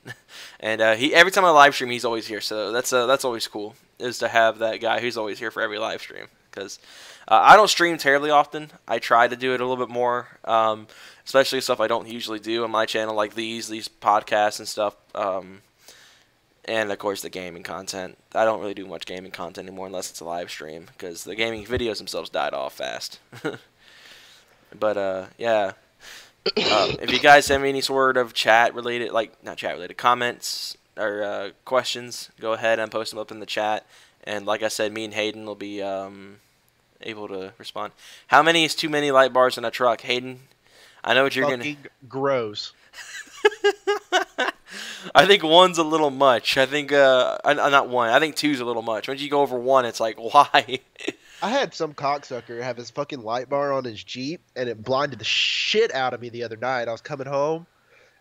And every time I live stream, he's always here. So that's always cool, is to have that guy who's always here for every live stream. Because I don't stream terribly often. I try to do it a little bit more, especially stuff I don't usually do on my channel, like these podcasts and stuff. And, of course, the gaming content. I don't really do much gaming content anymore unless it's a live stream, because the gaming videos themselves died off fast. But, yeah. If you guys have any sort of chat related, like not chat related, comments or questions, go ahead and post them up in the chat. And like I said, me and Hayden will be able to respond. How many is too many light bars in a truck, Hayden? I know what you're gonna. Fucking gross. I think one's a little much. I think not one. I think two's a little much. Once you go over one, it's like why? I had some cocksucker have his fucking light bar on his Jeep, and it blinded the shit out of me the other night. I was coming home.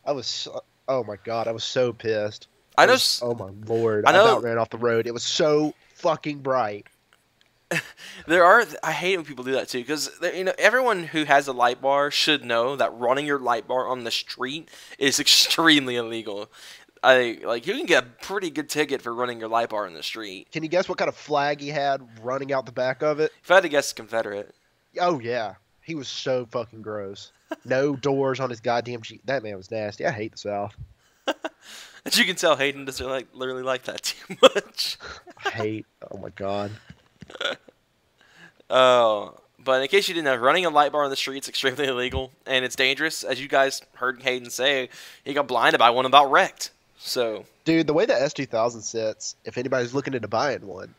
Oh my god, I was so pissed. Oh my lord, I about ran off the road. It was so fucking bright. I hate when people do that too, because everyone who has a light bar should know that running your light bar on the street is extremely illegal. You can get a pretty good ticket for running your light bar in the street. Can you guess what kind of flag he had running out the back of it? If I had to guess, Confederate. Oh yeah, he was so fucking gross. No doors on his goddamn Jeep. That man was nasty. I hate the South. As you can tell, Hayden doesn't literally like that too much. Oh my god. Oh, but in case you didn't know, running a light bar on the street is extremely illegal, and it's dangerous. As you guys heard Hayden say, he got blinded by one, about wrecked. So, dude, the way the S2000 sits, if anybody's looking into buying one,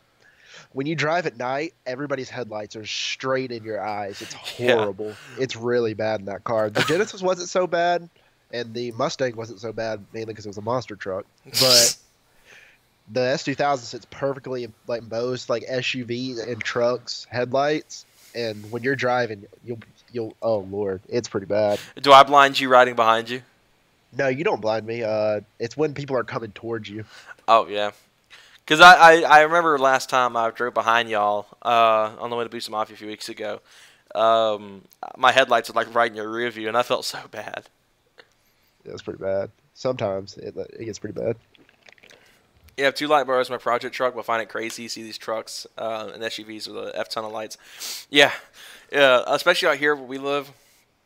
when you drive at night, everybody's headlights are straight in your eyes. It's horrible. Yeah. It's really bad in that car. The Genesis wasn't so bad, and the Mustang wasn't so bad, mainly because it was a monster truck. But the S2000 sits perfectly in like most like SUV and trucks headlights, and when you're driving, you'll oh lord, it's pretty bad. Do I blind you riding behind you? No, you don't blind me. It's when people are coming towards you. Oh yeah, because I remember last time I drove behind y'all on the way to Boost Mafia a few weeks ago. My headlights were like right in your rear view, and I felt so bad. Yeah, it's pretty bad. Sometimes it gets pretty bad. Yeah, I have 2 light bars in my project truck, but I find it crazy to see these trucks and SUVs with a F-ton of lights. Yeah, especially out here where we live.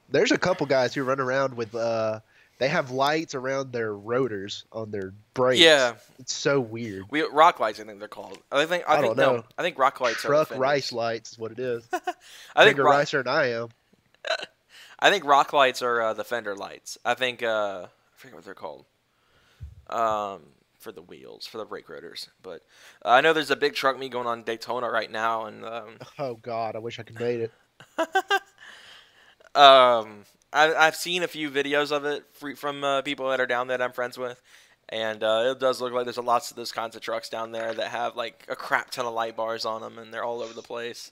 There's a couple guys who run around with they have lights around their rotors on their brakes. Yeah, it's so weird. Rock lights, I think they're called. I don't know. No, I think rock lights. Truck rice lights is what it is. I think ricer than I am. I think rock lights are the fender lights. I forget what they're called. For the wheels, for the brake rotors. But I know there's a big truck meet going on in Daytona right now, and oh god, I wish I could made it. I've seen a few videos of it from people that are down there that I'm friends with, and it does look like there's lots of those kinds of trucks down there that have like a crap ton of light bars on them, and they're all over the place.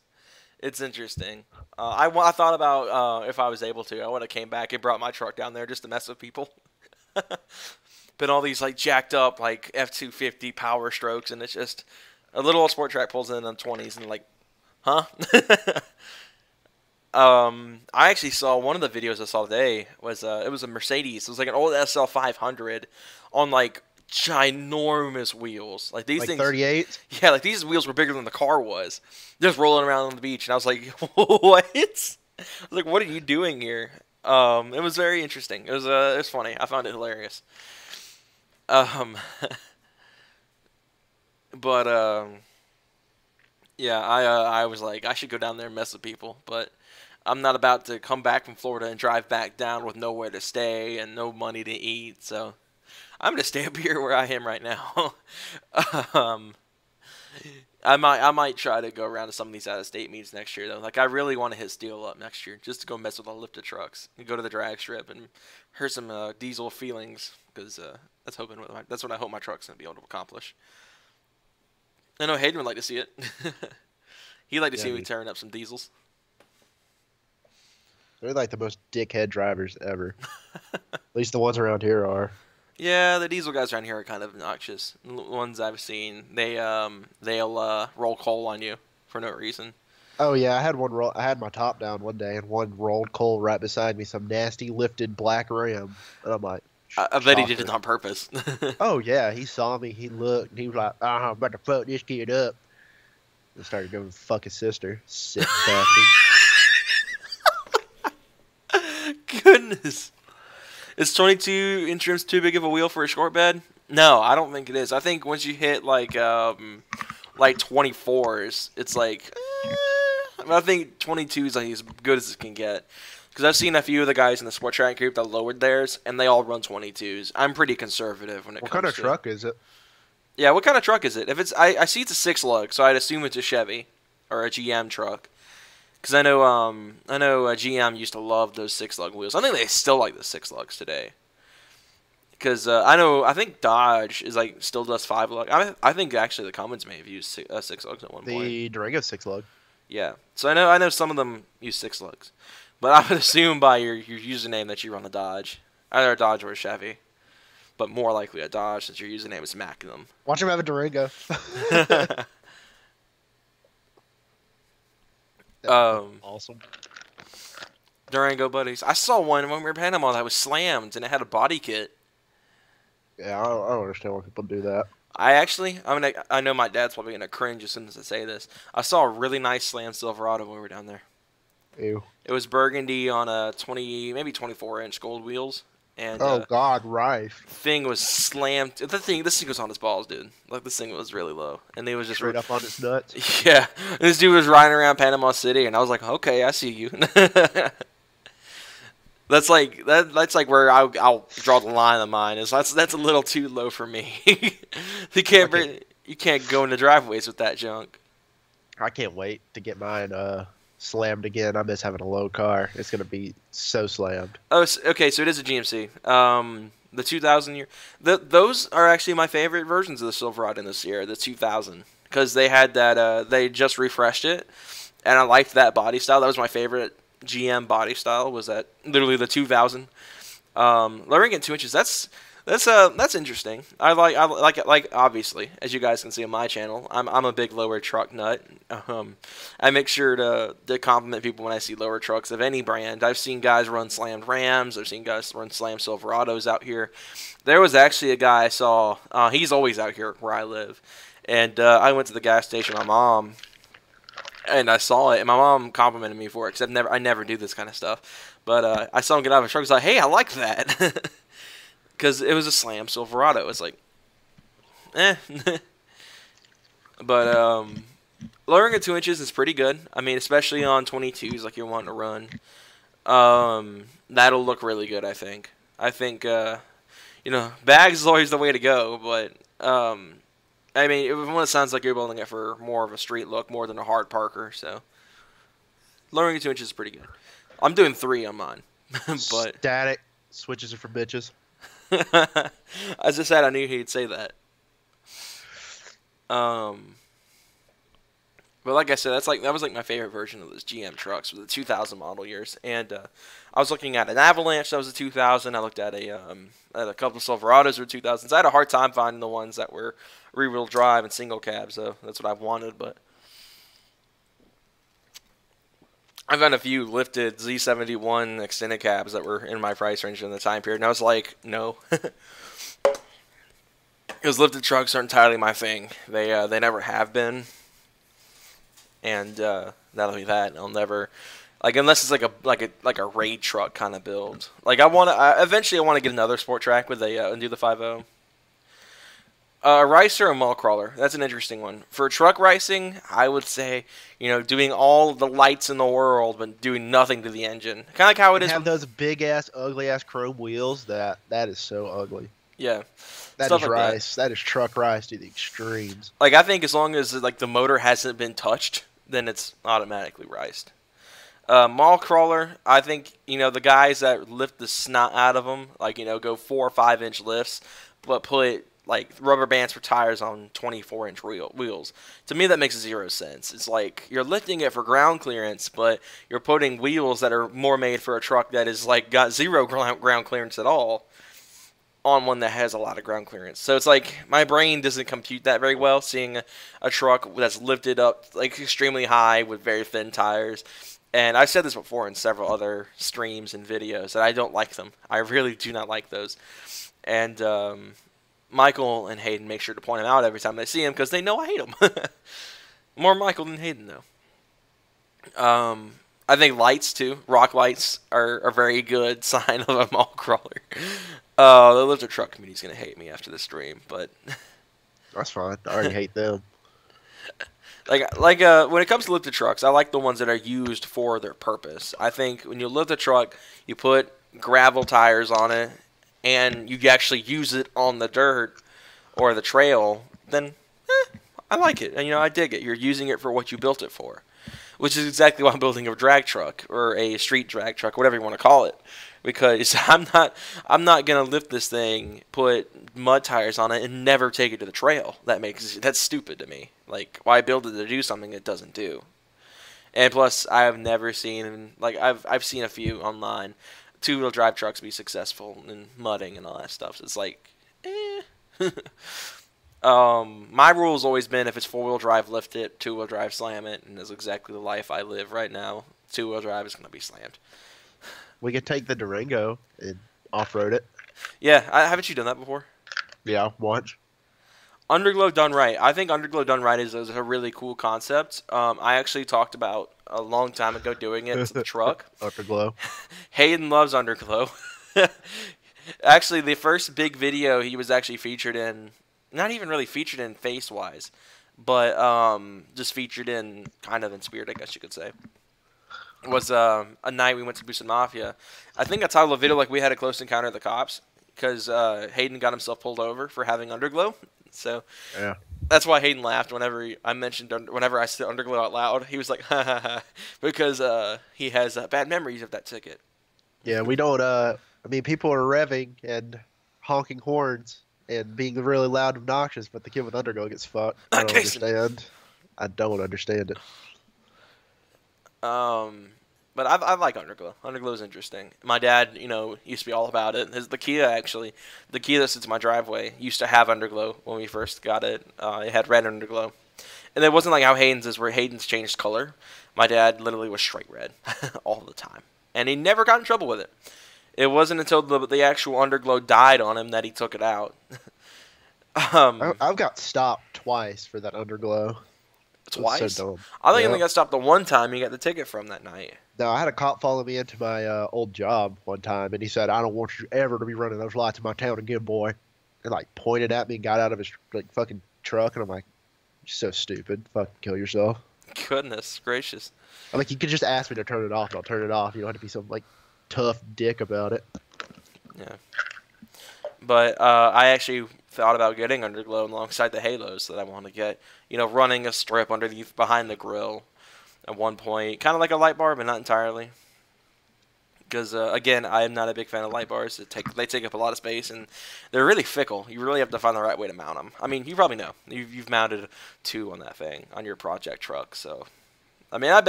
It's interesting. I thought about if I was able to, I would have came back and brought my truck down there just to mess with people. Been all these like jacked up like F250 power strokes, and it's just a little old sport track pulls in the 20s and like, huh? I actually saw one of the videos I saw today was it was a Mercedes. It was like an old SL 500 on like ginormous wheels. Like these things 38? Yeah, like these wheels were bigger than the car was. Just rolling around on the beach, and I was like, what? I was like, what are you doing here? It was very interesting. It was funny. I found it hilarious. Yeah, I was like, I should go down there and mess with people, but I'm not about to come back from Florida and drive back down with nowhere to stay and no money to eat, so I'm gonna stay up here where I am right now. I might try to go around to some of these out-of-state meets next year, though. Like, I really want to hit Steel up next year, just to go mess with all lifted trucks and go to the drag strip and hurt some diesel feelings, because that's what I hope my truck's gonna be able to accomplish. I know Hayden would like to see it. He'd like to see me tearing up some diesels. They're like the most dickhead drivers ever. At least the ones around here are. Yeah, the diesel guys around here are kind of obnoxious. The ones I've seen, they'll roll coal on you for no reason. Oh yeah, I had my top down one day, and one rolled coal right beside me, some nasty lifted black Ram, and I'm like, I bet he did it on purpose. Oh yeah, he saw me, he looked, and he was like, I'm about to fuck this kid up. And started going fuck his sister, sick bastard. Goodness. Is 22 interims too big of a wheel for a short bed? No, I don't think it is. I think once you hit like 24s, it's like I think 22 is like as good as it can get. Because I've seen a few of the guys in the Sport Track group that lowered theirs, and they all run 22s. I'm pretty conservative when it comes to... What kind of truck is it? Yeah, what kind of truck is it? If it's, I see it's a 6-lug, so I'd assume it's a Chevy or a GM truck. Because I know GM used to love those 6-lug wheels. I think they still like the 6-lugs today. Because I think Dodge is like still does 5-lug. I think actually the Cummins may have used 6-lugs at one point. The Durango 6-lug. Yeah, so I know some of them use 6-lugs, but I would assume by your username that you run a Dodge, either a Dodge or a Chevy, but more likely a Dodge since your username is Magnum. Watch him have a Durango. Awesome. Durango buddies. I saw one when we were in Panama that was slammed and it had a body kit. Yeah, I don't understand why people do that. I know my dad's probably gonna cringe as soon as I say this. I saw a really nice slam Silverado when we were down there. Ew. It was burgundy on a maybe 24-inch gold wheels, and God, rife. Thing was slammed. This thing was on his balls, dude. Like this thing was really low, and it was just straight up on his nuts. Yeah, and this dude was riding around Panama City, and I was like, okay, I see you. That's like where I'll draw the line of mine. That's a little too low for me. you can't go into driveways with that junk. I can't wait to get mine slammed again. I miss having a low car. It's gonna be so slammed. Oh, okay. So it is a GMC. The 2000 year. Those are actually my favorite versions of the Silverado in this year. The 2000, because they had that. They just refreshed it, and I liked that body style. That was my favorite GM body style. Was that literally the 2000? Lowering it 2 inches. That's interesting. I like it. Like obviously, as you guys can see on my channel, I'm a big lower truck nut. I make sure to compliment people when I see lower trucks of any brand. I've seen guys run slammed Rams. I've seen guys run slammed Silverados out here. There was actually a guy I saw. He's always out here where I live, and I went to the gas station with my mom, and I saw it, and my mom complimented me for it because I never do this kind of stuff. But I saw him get out of his truck. I was like, "Hey, I like that." Because it was a slam Silverado. It's like, eh. But lowering it 2 inches is pretty good. I mean, especially on 22s like you're wanting to run. That'll look really good, I think. Bags is always the way to go. But, I mean, it sounds like you're building it for more of a street look, more than a hard parker. So, lowering it 2 inches is pretty good. I'm doing 3 on mine. But static switches are for bitches. As I said, I knew he'd say that. But like I said, that was like my favorite version of those GM trucks with the 2000 model years. And I was looking at an Avalanche that was a 2000. I looked at a couple of Silverados that were 2000s. I had a hard time finding the ones that were rear-wheel drive and single cab, so that's what I wanted. But I've got a few lifted Z71 extended cabs that were in my price range in the time period, and I was like, no. Because lifted trucks aren't entirely my thing. They never have been. And that'll be that. I'll never, unless it's like a raid truck kind of build. Eventually I want to get another sport track with and do the 5.0. A ricer or a mall crawler? That's an interesting one. For truck racing, I would say, doing all the lights in the world, but doing nothing to the engine. Kind of like how it is. Have those big ass, ugly ass chrome wheels. That is so ugly. Yeah. That is rice. That is truck rice to the extremes. I think as long as the motor hasn't been touched, then it's automatically riced. Mall crawler, I think the guys that lift the snot out of them, go 4 or 5 inch lifts, but put rubber bands for tires on 24-inch wheels. To me, that makes 0 sense. It's like you're lifting it for ground clearance, but you're putting wheels that are more made for a truck that is got 0 ground clearance at all on one that has a lot of ground clearance. So it's like my brain doesn't compute that very well, seeing a truck that's lifted up extremely high with very thin tires. And I've said this before in several other streams and videos that I don't like them. I really do not like those. And Michael and Hayden make sure to point them out every time they see him because they know I hate them. More Michael than Hayden, though. I think lights, too. Rock lights are a very good sign of a mall crawler. The lifter truck community's going to hate me after the stream, but... That's fine. I already hate them. When it comes to lifted trucks, I like the ones that are used for their purpose. I think when you lift a truck, you put gravel tires on it, and you actually use it on the dirt or the trail, then I like it. And, I dig it. You're using it for what you built it for, which is exactly why I'm building a drag truck or a street drag truck, whatever you want to call it. Because I'm not gonna lift this thing, put mud tires on it, and never take it to the trail. That's stupid to me. Like, why build it to do something it doesn't do? And plus, I have never seen I've seen a few online, 2-wheel drive trucks be successful in mudding and all that stuff. So it's like, my rule has always been if it's 4-wheel drive, lift it, 2-wheel drive, slam it, and that's exactly the life I live right now. 2-wheel drive is gonna be slammed. We could take the Durango and off-road it. Yeah, haven't you done that before? Yeah, once. Underglow done right. I think Underglow done right is a really cool concept. I actually talked about a long time ago doing it to the truck. Underglow. Hayden loves Underglow. Actually, the first big video he was actually featured in, not even really featured in face-wise, but just featured in kind of in spirit, I guess you could say, was a night we went to Boosted Mafia. I think I titled the video like we had a close encounter with the cops because Hayden got himself pulled over for having Underglow. So yeah, that's why Hayden laughed whenever whenever I said Underglow out loud. He was like, ha ha ha, because he has bad memories of that ticket. Yeah, we don't. I mean, people are revving and honking horns and being really loud and obnoxious, but the kid with Underglow gets fucked. I don't understand. I don't understand it. But I like Underglow. Underglow is interesting. My dad, used to be all about it. The Kia that sits in my driveway used to have Underglow when we first got it. It had red Underglow, and it wasn't like how Hayden's is, where Hayden's changed color. My dad literally was straight red all the time, and he never got in trouble with it. It wasn't until the actual Underglow died on him that he took it out. I've got stopped twice for that Underglow. Twice? So dumb. I think I only got stopped the one time you got the ticket from that night. No, I had a cop follow me into my old job one time, and he said, "I don't want you ever to be running those lights in my town again, boy." And pointed at me and got out of his fucking truck, and I'm like, "You're so stupid. Fucking kill yourself." Goodness gracious. I'm like, you could just ask me to turn it off, and I'll turn it off. You don't have to be some tough dick about it. Yeah. But I actually thought about getting Underglow alongside the Halos that I want to get. Running a strip behind the grill at one point. Kind of like a light bar, but not entirely. Because, again, I am not a big fan of light bars. They take up a lot of space, and they're really fickle. You really have to find the right way to mount them. I mean, you probably know. You've mounted 2 on that thing, on your project truck. So, I mean, I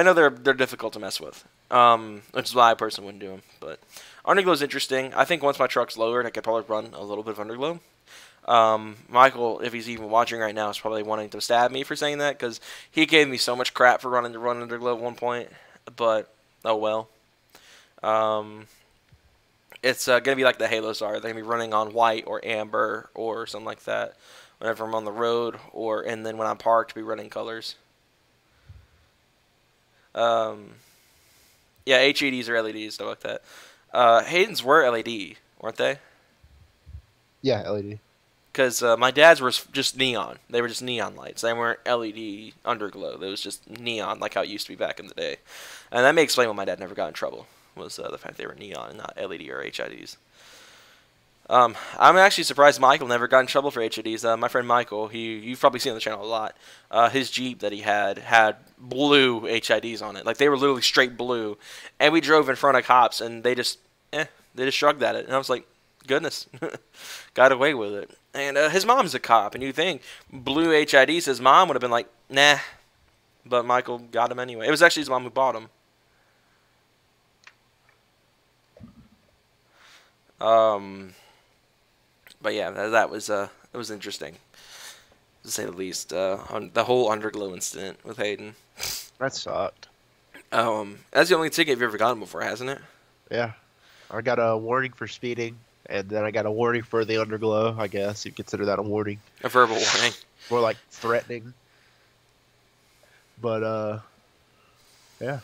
know they're difficult to mess with. Which is why I personally wouldn't do them. But Underglow is interesting. I think once my truck's lowered, I could probably run a little bit of Underglow. Michael, if he's even watching right now, is probably wanting to stab me for saying that, because he gave me so much crap for running Underglow at one point. But, oh well. It's going to be like the Halos are. They're going to be running on white or amber or something like that whenever I'm on the road, and then when I'm parked, be running colors. Yeah, HEDs or LEDs, stuff like that. Hayden's were LED, weren't they? Yeah, LED. Because my dad's were just neon. They were just neon lights. They weren't LED Underglow. They was just neon, like how it used to be back in the day. And that may explain why my dad never got in trouble, was the fact they were neon and not LED or HIDs. I'm actually surprised Michael never got in trouble for HIDs. My friend Michael, you've probably seen on the channel a lot. His Jeep that he had blue HIDs on it. Like, they were literally straight blue. And we drove in front of cops, and they just shrugged at it. And I was like, goodness, got away with it. And his mom's a cop, and you think blue HIDs, his mom would have been like, nah. But Michael got him anyway. It was actually his mom who bought him. But yeah, that was it was interesting, to say the least. The whole Underglow incident with Hayden. That sucked. That's the only ticket you've ever gotten before, hasn't it? Yeah, I got a warning for speeding, and then I got a warning for the Underglow. I guess you'd consider that a warning. A verbal warning. More like threatening. But yeah,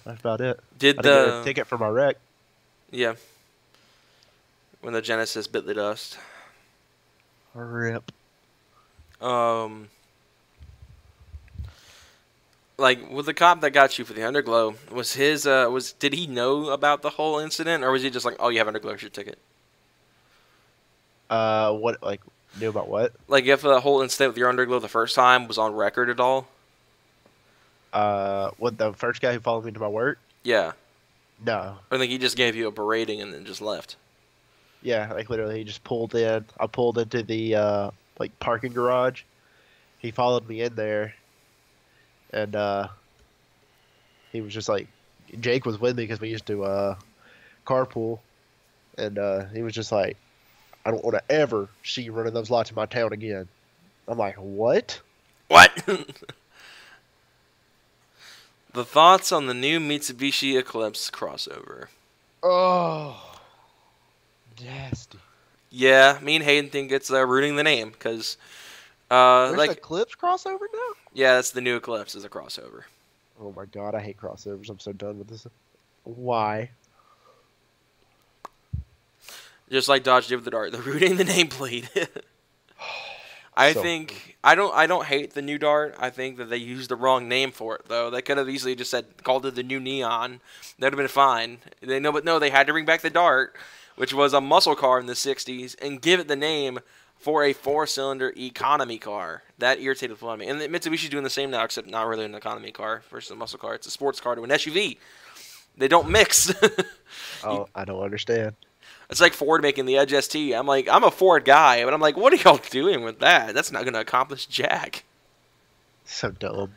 that's about it. I didn't get a ticket for my wreck? Yeah. When the Genesis bit the dust. RIP. Like, with the cop that got you for the underglow, was his did he know about the whole incident, or was he just like, oh, you have underglow, here's your ticket? What, like, knew about what? Like, if the whole incident with your underglow the first time was on record at all? What, the first guy who followed me to my work? Yeah. No. I think he just gave you a berating and then just left. Yeah, like literally, he just pulled in. I pulled into the like parking garage. He followed me in there, and he was just like, Jake was with me because we used to carpool, and he was just like, I don't want to ever see you running those lots in my town again. I'm like, what? What? The thoughts on the new Mitsubishi Eclipse crossover. Oh, nasty. Yeah, me and Hayden think it's ruining the name because, There's like, an Eclipse crossover now? yeah, that's the new Eclipse is a crossover. Oh my god, I hate crossovers. I'm so done with this. Why? Just like Dodge did with the Dart, they're ruining the nameplate. I So think I don't hate the new Dart. I think that they used the wrong name for it though. They could have easily just called it the new Neon. That'd have been fine. But no, they had to bring back the Dart, which was a muscle car in the '60s, and give it the name for a 4-cylinder economy car. That irritated the me. And Mitsubishi's doing the same now, except not really an economy car versus a muscle car. It's a sports car to an SUV. They don't mix. Oh, I don't understand. It's like Ford making the Edge ST. I'm like, I'm a Ford guy, but I'm like, what are y'all doing with that? That's not going to accomplish jack. So dumb.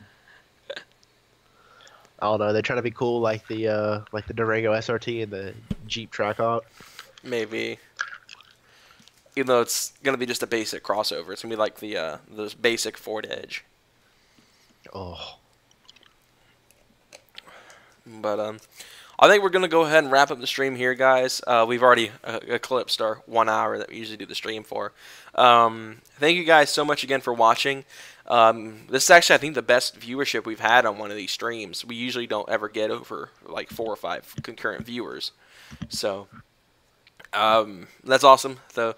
I don't know. They're trying to be cool like the Durango SRT and the Jeep Trackhawk. Maybe. Even though it's going to be just a basic crossover. It's going to be like the those basic Ford Edge. Oh. But I think we're going to go ahead and wrap up the stream here, guys. We've already eclipsed our 1 hour that we usually do the stream for. Thank you guys so much again for watching. This is actually, I think, the best viewership we've had on one of these streams. We usually don't ever get over like 4 or 5 concurrent viewers. So that's awesome. So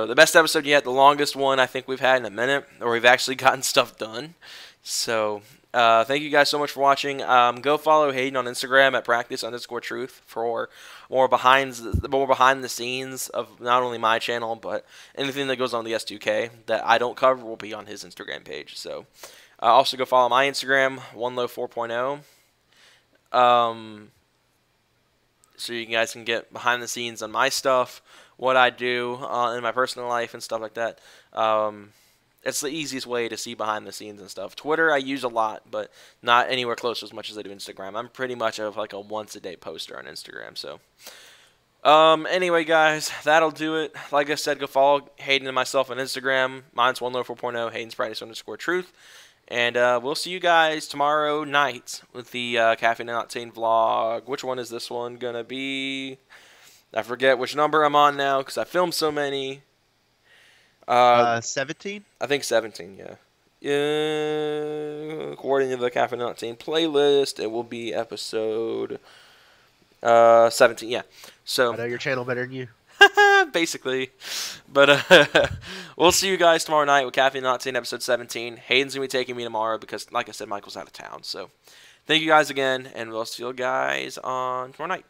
the best episode yet, the longest one I think we've had in a minute, or we've actually gotten stuff done. So thank you guys so much for watching. Go follow Hayden on Instagram at practice_truth for more behind the scenes of not only my channel, but anything that goes on the S2K that I don't cover will be on his Instagram page. So also go follow my Instagram, OneLow4.0. So you guys can get behind the scenes on my stuff, what I do in my personal life and stuff like that. It's the easiest way to see behind the scenes and stuff. Twitter I use a lot, but not anywhere close as much as I do Instagram. I'm pretty much of like a once-a-day poster on Instagram. So anyway, guys, that'll do it. Like I said, go follow Hayden and myself on Instagram. Mine's OneLow4.0, Hayden's Practice_truth. And we'll see you guys tomorrow night with the Caffeine and Octane vlog. Which one is this one going to be? I forget which number I'm on now because I filmed so many. 17? I think 17, yeah. According to the Caffeine and Octane playlist, it will be episode 17, yeah. So I know your channel better than you. basically. But we'll see you guys tomorrow night with Caffeine and Octane episode 17. Hayden's going to be taking me tomorrow because, like I said, Michael's out of town. So thank you guys again, and we'll see you guys on tomorrow night.